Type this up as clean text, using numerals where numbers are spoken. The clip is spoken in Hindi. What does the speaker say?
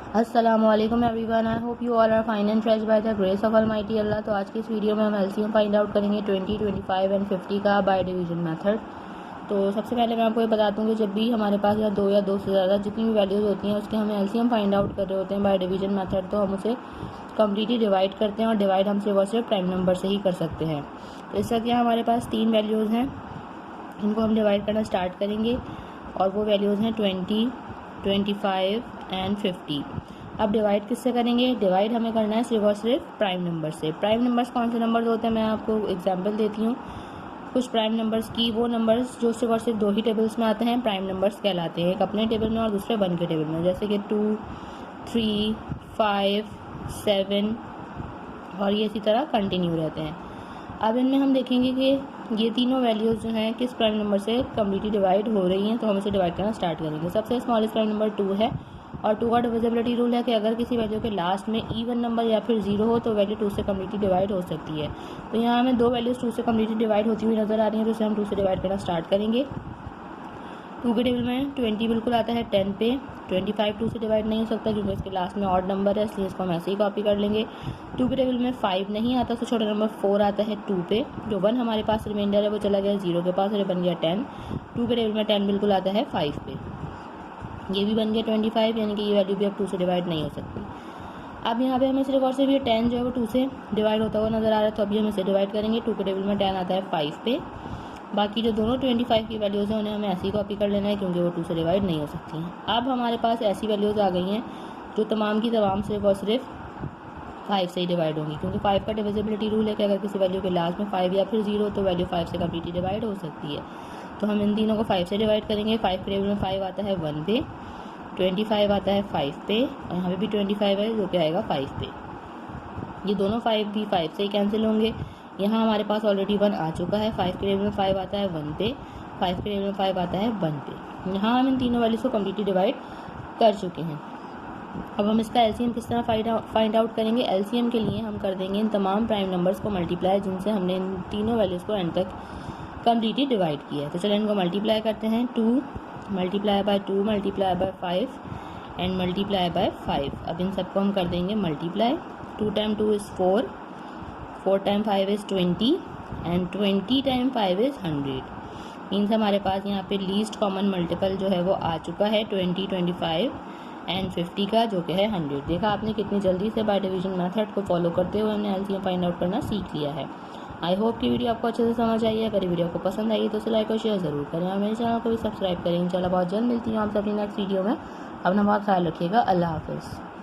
अस्सलामुअलैकुम everyone, I hope you all are fine and fresh by the grace of almighty Allah. तो आज की इस वीडियो में हम एलसीएम फाइंड आउट करेंगे 20, 25 एंड 50 का बाय डिवीजन मेथड। तो सबसे पहले मैं आपको ये बता दूँ कि जब भी हमारे पास या दो से ज़्यादा जितनी भी वैल्यूज़ होती हैं उसके हमें एलसीएम फाइंड आउट कर रहे होते हैं बाय डिवीजन मेथड, तो हम उसे कम्प्लीटली डिवाइड करते हैं और डिवाइड हम सिर्फ और सिर्फ प्राइम नंबर से ही कर सकते हैं। तो इस वक्त यहाँ हमारे पास 3 वैल्यूज़ हैं, इनको हम डिवाइड करना स्टार्ट करेंगे और वो वैल्यूज़ हैं 20, 25 एंड 50। अब डिवाइड किससे करेंगे? डिवाइड हमें करना है सिर्फ और सिर्फ प्राइम नंबर से। प्राइम नंबर्स कौन से नंबर्स होते हैं, मैं आपको एग्जांपल देती हूँ। कुछ प्राइम नंबर्स की, वो नंबर्स जो सिर्फ और सिर्फ 2 ही टेबल्स में आते हैं प्राइम नंबर्स कहलाते हैं, एक अपने टेबल में और दूसरे 1 के टेबल में, जैसे कि 2, 3, 5, 7 और ये इसी तरह कंटिन्यू रहते हैं। अब इनमें हम देखेंगे कि ये तीनों वैल्यूज़ जो हैं किस प्राइम नंबर से कम्प्लीटली डिवाइड हो रही हैं, तो हम इसे डिवाइड करना स्टार्ट करेंगे। सबसे स्मॉलेस्ट प्राइम नंबर 2 है और 2 का डिविजिबिलिटी रूल है कि अगर किसी वैल्यू के लास्ट में इवन नंबर या फिर 0 हो तो वैल्यू 2 से कम्प्लीटली डिवाइड हो सकती है। तो यहाँ हमें 2 वैल्यूज़ 2 से कम्प्लीटली डिवाइड होती हुई नज़र आ रही हैं, तो इसे हम 2 से डिवाइड करना स्टार्ट करेंगे। 2 के टेबल में 20 बिल्कुल आता है 10 पे। 25 2 से डिवाइड नहीं हो सकता क्योंकि इसके लास्ट में ऑड नंबर है, इसलिए इसको हम ऐसे ही कॉपी कर लेंगे। 2 के टेबल में 5 नहीं आता, तो छोटा नंबर 4 आता है 2 पे। जो 1 हमारे पास रिमाइंडर है वो चला गया 0 के पास और ये बन गया 10। 2 के टेबल में 10 बिल्कुल आता है 5 पे, ये भी बन गया 25, यानी कि ये वैल्यू भी अब 2 से डिवाइड नहीं हो सकती। अब यहाँ पे हमें सिर्फ और सिर्फ ये 10 जो है वो 2 से डिवाइड होता हुआ नज़र आ रहा है, तो अभी हम इसे डिवाइड करेंगे। 2 के टेबल में 10 आता है 5 पे। बाकी जो दोनों 25 की वैल्यूज़ हैं उन्हें हमें ऐसे ही कॉपी कर लेना है क्योंकि वो 2 से डिवाइड नहीं हो सकती हैं। अब हमारे पास ऐसी वैल्यूज़ आ गई हैं जो तमाम की तमाम सिर्फ और सिर्फ 5 से ही डिवाइड होंगी, क्योंकि 5 का डिविजिबिलिटी रूल है कि अगर किसी वैल्यू के लास्ट में 5 या फिर 0 तो वैल्यू 5 से कम्प्लीटली डिवाइड हो सकती है। तो हम इन तीनों को 5 से डिवाइड करेंगे। 5 के टेबल में 5 आता है 1 पे, 25 आता है 5 पे और यहाँ पे भी 25 है जो कि आएगा 5 पे। ये दोनों 5 भी 5 से ही कैंसिल होंगे। यहाँ हमारे पास ऑलरेडी 1 आ चुका है। 5 के टेबल में 5 आता है 1 पे, 5 के टेबल में 5 आता है 1 पे। यहाँ हम इन तीनों वैल्यूज़ को कम्प्लीटली डिवाइड कर चुके हैं। अब हम इसका एलसीएम किस तरह फाइंड आउट करेंगे? एलसीएम के लिए हम कर देंगे इन तमाम प्राइम नंबर्स को मल्टीप्लाई जिनसे हमने इन तीनों वैल्यूज़ को एंड तक कम्प्लीटली डिवाइड किया है। तो चलिए इनको मल्टीप्लाई करते हैं। 2 multiply by 2 multiply by 5 and multiply by 5। अब इन सबको हम कर देंगे multiply. 2 time 2 is 4, 4 time 5 is 20 and 20 time 5 is 100। Means हमारे पास यहाँ पे लीस्ट कॉमन मल्टीपल जो है वो आ चुका है 20, 25 एंड 50 का, जो कि है 100। देखा आपने कितनी जल्दी से बाय डिवीजन मेथड को फॉलो करते हुए हमने एलसीएम फाइंड आउट करना सीख लिया है। आई होप कि वीडियो आपको अच्छे से समझ आई है। अगर वीडियो आपको पसंद आई तो उसे लाइक और शेयर ज़रूर करें और मेरे चैनल को भी सब्सक्राइब करें। इंशाल्लाह बहुत जल्द मिलती हूँ आपसे अपनी नेक्स्ट वीडियो में। अपना बहुत ख्याल रखिएगा। अल्लाह हाफ़िज़।